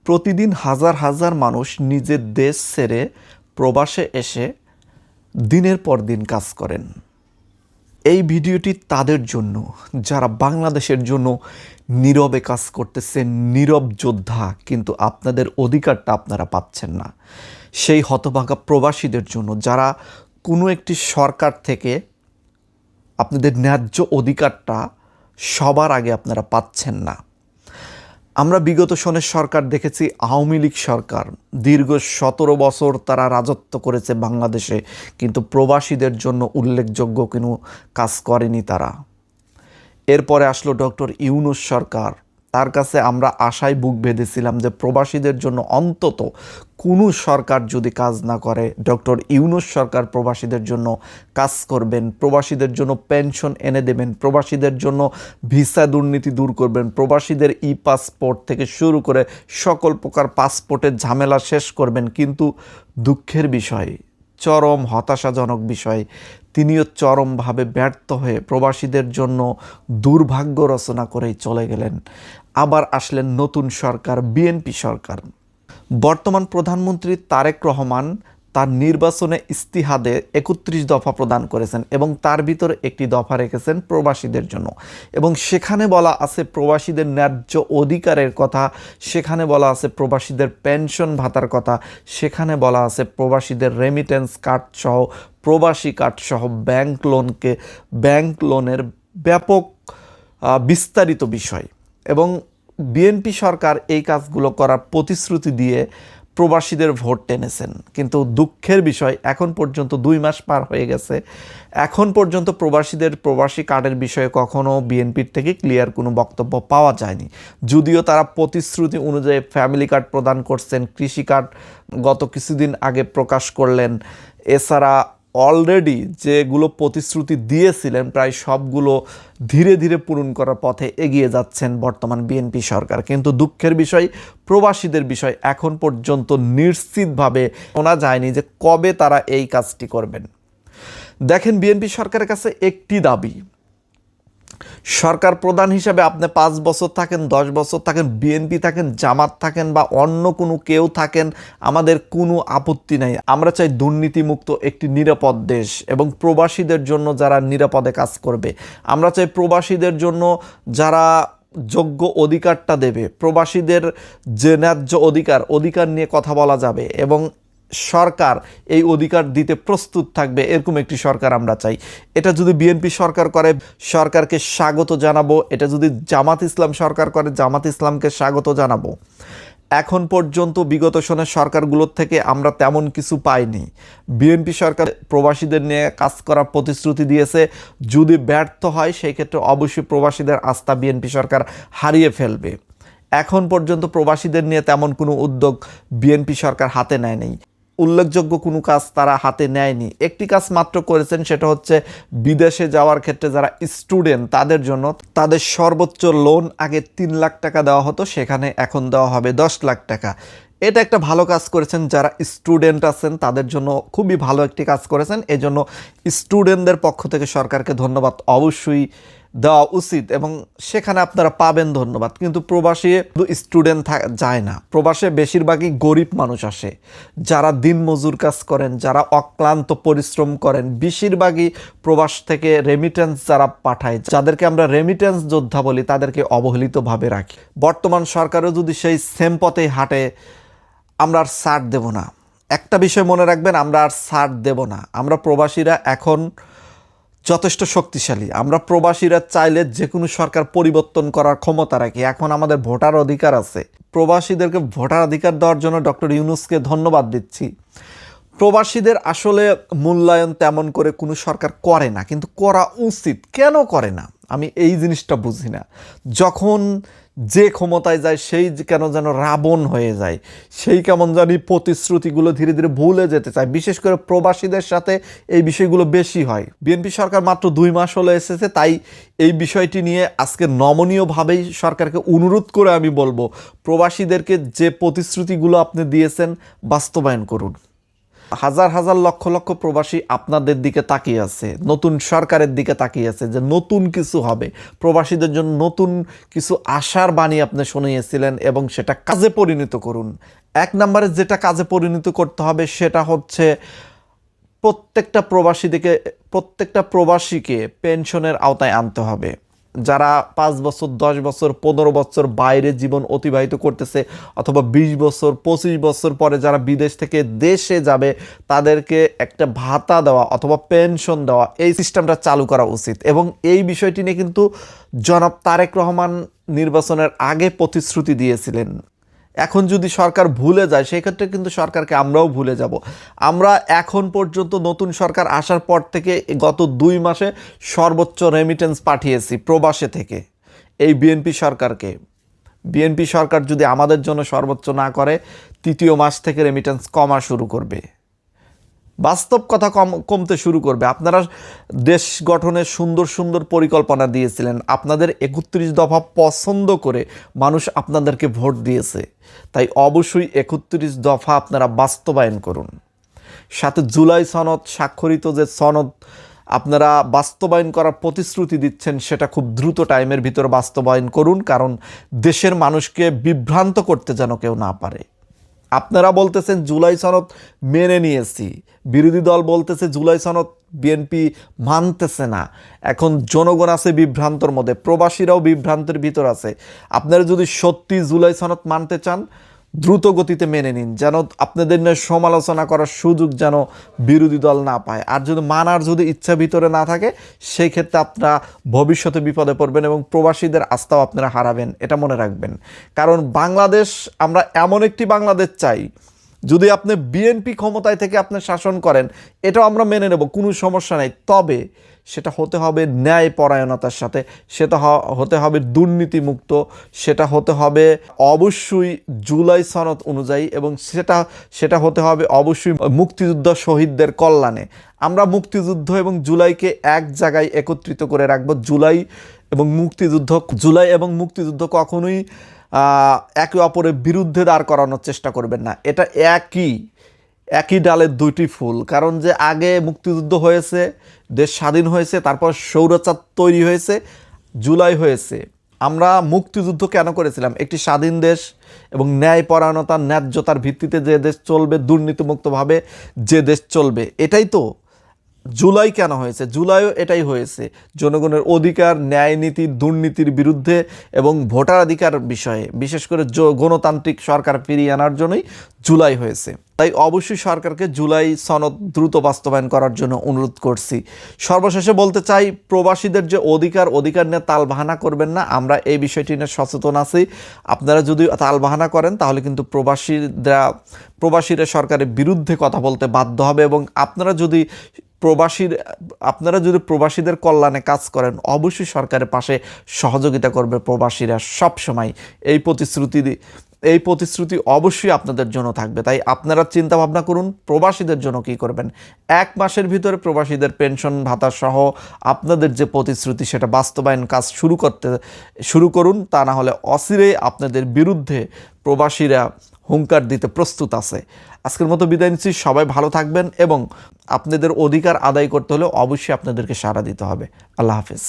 প্রতিদিন হাজার হাজার মানুষ নিজের দেশ ছেড়ে প্রবাসে এসে দিনের পর দিন কাজ করেন। এই ভিডিওটি তাদের জন্য যারা বাংলাদেশের জন্য নীরবে কাজ করতেছেন, নীরব যোদ্ধা, কিন্তু আপনাদের অধিকারটা আপনারা পাচ্ছেন না। সেই হতভাগা প্রবাসীদের জন্য যারা কোনো একটি সরকার থেকে আপনাদের ন্যায্য অধিকারটা সবার আগে আপনারা পাচ্ছেন না। আমরা বিগত সনের সরকার দেখেছি, আওয়ামী লীগ সরকার দীর্ঘ 17 বছর তারা রাজত্ব করেছে বাংলাদেশে, কিন্তু প্রবাসীদের জন্য উল্লেখযোগ্য কোনো কাজ করেনি তারা। এরপরে আসলো ডক্টর ইউনূস সরকার। তার কাছে আমরা আশায় বুক বেঁধেছিলাম যে প্রবাসীদের জন্য অন্তত কোনো সরকার যদি কাজ না করে, ডক্টর ইউনূস সরকার প্রবাসীদের জন্য কাজ করবেন, প্রবাসীদের জন্য পেনশন এনে দেবেন, প্রবাসীদের জন্য ভিসা দুর্নীতি দূর করবেন, প্রবাসীদের পাসপোর্ট থেকে শুরু করে সকল প্রকার পাসপোর্টের ঝামেলা শেষ করবেন। কিন্তু দুঃখের বিষয়, চরম হতাশাজনক বিষয়, তিনিও চরমভাবে ব্যর্থ হয়ে প্রবাসীদের জন্য দুর্ভাগ্য রচনা করেই চলে গেলেন। আবার আসলেন নতুন সরকার, বিএনপি সরকার। বর্তমান প্রধানমন্ত্রী তারেক রহমান তার নির্বাচনে ইস্তিহাদে 31 দফা প্রদান করেছেন এবং তার ভিতরে একটি দফা রেখেছেন প্রবাসীদের জন্য, এবং সেখানে বলা আছে প্রবাসীদের ন্যায্য অধিকারের কথা, সেখানে বলা আছে প্রবাসীদের পেনশন ভাতার কথা, সেখানে বলা আছে প্রবাসীদের রেমিটেন্স কার্ড সহ, প্রবাসী কার্ড সহ ব্যাংক লোনের ব্যাপক বিস্তারিত বিষয়। এবং বিএনপি সরকার এই কাজগুলো করার প্রতিশ্রুতি দিয়ে প্রবাসীদের ভোট টেনেছেন। কিন্তু দুঃখের বিষয়, এখন পর্যন্ত 2 মাস পার হয়ে গেছে, এখন পর্যন্ত প্রবাসীদের প্রবাসী কার্ডের বিষয়ে কখনো বিএনপির থেকে ক্লিয়ার কোনো বক্তব্য পাওয়া যায়নি। যদিও তারা প্রতিশ্রুতি অনুযায়ী ফ্যামিলি কার্ড প্রদান করছেন, কৃষি কার্ড গত কিছুদিন আগে প্রকাশ করলেন, এছাড়া অলরেডি যেগুলো প্রতিশ্রুতি দিয়েছিলেন প্রায় সবগুলো ধীরে ধীরে পূরণ করার পথে এগিয়ে যাচ্ছেন বর্তমান বিএনপি সরকার। কিন্তু দুঃখের বিষয়, প্রবাসীদের বিষয় এখন পর্যন্ত নিশ্চিতভাবে শোনা যায়নি যে কবে তারা এই কাজটি করবেন। দেখেন, বিএনপি সরকারের কাছে একটি দাবি, সরকার প্রধান হিসাবে আপনি 5 বছর থাকেন, 10 বছর থাকেন, বিএনপি থাকেন, জামাত থাকেন বা অন্য কোনো কেউ থাকেন, আমাদের কোনো আপত্তি নাই। আমরা চাই দুর্নীতিমুক্ত একটি নিরাপদ দেশ এবং প্রবাসীদের জন্য যারা নিরাপদে কাজ করবে। আমরা চাই প্রবাসীদের জন্য যারা যোগ্য অধিকারটা দেবে, প্রবাসীদের যে ন্যায্য অধিকার নিয়ে কথা বলা যাবে এবং সরকার এই অধিকার দিতে প্রস্তুত থাকবে, এরকম একটি সরকার আমরা চাই। এটা যদি বিএনপি সরকার করে, সরকারকে স্বাগত জানাবো। এটা যদি জামাত ইসলাম সরকার করে, জামাত ইসলামকে স্বাগত জানাবো। এখন পর্যন্ত বিগত সনের সরকারগুলোর থেকে আমরা তেমন কিছু পাইনি। বিএনপি সরকার প্রবাসীদের নিয়ে কাজ করার প্রতিশ্রুতি দিয়েছে, যদি ব্যর্থ হয় সেই ক্ষেত্রে অবশ্যই প্রবাসীদের আস্থা বিএনপি সরকার হারিয়ে ফেলবে। এখন পর্যন্ত প্রবাসীদের নিয়ে তেমন কোনো উদ্যোগ বিএনপি সরকার হাতে নেয়নি, উল্লেখযোগ্য কোনো কাজ তারা হাতে নেয়নি। একটি কাজ মাত্র করেছেন, সেটা হচ্ছে বিদেশে যাওয়ার ক্ষেত্রে যারা স্টুডেন্ট তাদের জন্য তাদের সর্বোচ্চ লোন আগে 3 লাখ টাকা দেওয়া হতো, সেখানে এখন দেওয়া হবে 10 লাখ টাকা। এটা একটা ভালো কাজ করেছেন, যারা স্টুডেন্ট আছেন তাদের জন্য খুবই ভালো একটি কাজ করেছেন। এজন্য স্টুডেন্টদের পক্ষ থেকে সরকারকে ধন্যবাদ অবশ্যই দেওয়া উচিত এবং সেখানে আপনারা পাবেন ধন্যবাদ। কিন্তু প্রবাসী স্টুডেন্ট যায় না, প্রবাসে বেশিরভাগই গরিব মানুষ আসে, যারা দিনমজুর কাজ করেন, যারা অক্লান্ত পরিশ্রম করেন, বেশিরভাগই প্রবাস থেকে রেমিটেন্স যারা পাঠায়, যাদেরকে আমরা রেমিটেন্স যোদ্ধা বলি, তাদেরকে অবহেলিতভাবে রাখি। বর্তমান সরকারও যদি সেই সেম পথে হাঁটে, আমরা আর ছাড় দেব না। একটা বিষয় মনে রাখবেন, আমরা আর ছাড় দেব না। আমরা প্রবাসীরা এখন যথেষ্ট শক্তিশালী। আমরা প্রবাসীরা চাইলে যে কোনো সরকার পরিবর্তন করার ক্ষমতা রাখি। এখন আমাদের ভোটার অধিকার আছে। প্রবাসীদেরকে ভোটার অধিকার দেওয়ার জন্য ডক্টর ইউনূসকে ধন্যবাদ দিচ্ছি। প্রবাসীদের আসলে মূল্যায়ন তেমন করে কোনো সরকার করে না, কিন্তু করা উচিত। কেন করে না আমি এই জিনিসটা বুঝি না। যখন যে ক্ষমতায় যায় সেই কেন যেন রাবণ হয়ে যায়, সেই কেমন জানি প্রতিশ্রুতিগুলো ধীরে ধীরে ভুলে যেতে চায়। বিশেষ করে প্রবাসীদের সাথে এই বিষয়গুলো বেশি হয়। বিএনপি সরকার মাত্র 2 মাস হলো এসেছে, তাই এই বিষয়টি নিয়ে আজকে নমনীয়ভাবেই সরকারকে অনুরোধ করে আমি বলবো, প্রবাসীদেরকে যে প্রতিশ্রুতিগুলো আপনি দিয়েছেন বাস্তবায়ন করুন। হাজার হাজার লক্ষ লক্ষ প্রবাসী আপনাদের দিকে তাকিয়ে আছে, নতুন সরকারের দিকে তাকিয়ে আছে যে নতুন কিছু হবে, প্রবাসীদের জন্য নতুন কিছু আশার বাণী আপনি শুনিয়েছিলেন এবং সেটা কাজে পরিণত করুন। এক নম্বরে যেটা কাজে পরিণত করতে হবে সেটা হচ্ছে প্রত্যেকটা প্রবাসীকে পেনশনের আওতায় আনতে হবে। যারা 5 বছর 10 বছর 15 বছর বাইরে জীবন অতিবাহিত করতেছে অথবা 20 বছর 25 বছর পরে যারা বিদেশ থেকে দেশে যাবে তাদেরকে একটা ভাতা দেওয়া অথবা পেনশন দেওয়া, এই সিস্টেমটা চালু করা উচিত। এবং এই বিষয়টি নিয়ে কিন্তু জনাব তারেক রহমান নির্বাচনের আগে প্রতিশ্রুতি দিয়েছিলেন। এখন যদি সরকার ভুলে যায় সেই ক্ষেত্রে কিন্তু সরকারকে আমরাও ভুলে যাব। আমরা এখন পর্যন্ত নতুন সরকার আসার পর থেকে গত 2 মাসে সর্বোচ্চ রেমিটেন্স পাঠিয়েছি প্রবাসে থেকে এই বিএনপি সরকারকে। বিএনপি সরকার যদি আমাদের জন্য সর্বোচ্চ না করে 3য় মাস থেকে রেমিটেন্স কমা শুরু করবে, বাস্তব কথা কমতে শুরু করবে। আপনারা দেশ গঠনের সুন্দর সুন্দর পরিকল্পনা দিয়েছিলেন, আপনাদের 31 দফা পছন্দ করে মানুষ আপনাদেরকে ভোট দিয়েছে, তাই অবশ্যই 31 দফা আপনারা বাস্তবায়ন করুন। সাথে জুলাই সনদ স্বাক্ষরিত যে সনদ আপনারা বাস্তবায়ন করার প্রতিশ্রুতি দিচ্ছেন সেটা খুব দ্রুত টাইমের ভিতর বাস্তবায়ন করুন, কারণ দেশের মানুষকে বিভ্রান্ত করতে যেন কেউ না পারে। আপনারা বলতেছেন জুলাই সনদ মেনে নিয়েছি, বিরোধী দল বলতেছে জুলাই সনদ বিএনপি মানতেছে না। এখন জনগণ আছে বিভ্রান্তর মধ্যে, প্রবাসীরাও বিভ্রান্তের ভিতর আছে। আপনারা যদি সত্যি জুলাই সনদ মানতে চান দ্রুত গতিতে মেনে নিন, যেন আপনাদের নিয়ে সমালোচনা করার সুযোগ যেন বিরোধী দল না পায়। আর যদি মানার ইচ্ছা ভিতরে না থাকে সেই ক্ষেত্রে আপনারা ভবিষ্যতে বিপদে পড়বেন এবং প্রবাসীদের আস্থাও আপনারা হারাবেন, এটা মনে রাখবেন। কারণ বাংলাদেশ, আমরা এমন একটি বাংলাদেশ চাই, যদি আপনি বিএনপি ক্ষমতায় থেকে আপনি শাসন করেন এটাও আমরা মেনে নেব, কোনো সমস্যা নেই। তবে সেটা হতে হবে ন্যায় পরায়ণতার সাথে, সেটা হতে হবে দুর্নীতিমুক্ত, সেটা হতে হবে অবশ্যই জুলাই সনদ অনুযায়ী, এবং সেটা হতে হবে অবশ্যই মুক্তিযুদ্ধ শহীদদের কল্যাণে। আমরা মুক্তিযুদ্ধ এবং জুলাইকে এক জায়গায় একত্রিত করে রাখবো। জুলাই এবং মুক্তিযুদ্ধ কখনোই একে অপরের বিরুদ্ধে দাঁড় করানোর চেষ্টা করবেন না। এটা একই ডালের 2টি ফুল। কারণ যে আগে মুক্তিযুদ্ধ হয়েছে, দেশ স্বাধীন হয়েছে, তারপর স্বৈরাচার তৈরি হয়েছে, জুলাই হয়েছে। আমরা মুক্তিযুদ্ধ কেন করেছিলাম? একটি স্বাধীন দেশ এবং ন্যায়পরায়ণতার ন্যায্যতার ভিত্তিতে যে দেশ চলবে, দুর্নীতিমুক্তভাবে যে দেশ চলবে, এটাই তো। জুলাই কেন হয়েছে? জুলাইও এটাই হয়েছে, জনগণের অধিকার, ন্যায় নীতি, দুর্নীতির বিরুদ্ধে এবং ভোটাধিকার বিষয়ে, বিশেষ করে গণতান্ত্রিক সরকার ফিরিয়ে আনার জন্যই জুলাই হয়েছে। তাই অবশ্যই সরকারকে জুলাই সনদ দ্রুত বাস্তবায়ন করার জন্য অনুরোধ করছি। সর্বশেষে বলতে চাই, প্রবাসীদের যে অধিকার নিয়ে তালবাহানা করবেন না। আমরা এই বিষয়টি নিয়ে সচেতন আছি। আপনারা যদি তালবাহানা করেন তাহলে কিন্তু প্রবাসীরা সরকারের বিরুদ্ধে কথা বলতে বাধ্য হবে, এবং আপনারা যদি প্রবাসীদের কল্যাণে কাজ করেন অবশ্যই সরকারের পাশে সহযোগিতা করবে প্রবাসীরা সব সময়। এই প্রতিশ্রুতি অবশ্যই আপনাদের জন্য থাকবে। তাই আপনারা চিন্তা ভাবনা করুন প্রবাসীদের জন্য কী করবেন। 1 মাসের ভিতরে প্রবাসীদের পেনশন ভাতা সহ আপনাদের যে প্রতিশ্রুতি সেটা বাস্তবায়ন কাজ শুরু করুন। তা না হলে অচিরেই আপনাদের বিরুদ্ধে প্রবাসীরা হুঙ্কার দিতে প্রস্তুত আছে। আজকের মতো বিদায় নিচ্ছি। সবাই ভালো থাকবেন, এবং আপনাদের অধিকার আদায় করতে হলে অবশ্যই আপনাদেরকে সাড়া দিতে হবে। আল্লাহ হাফেজ।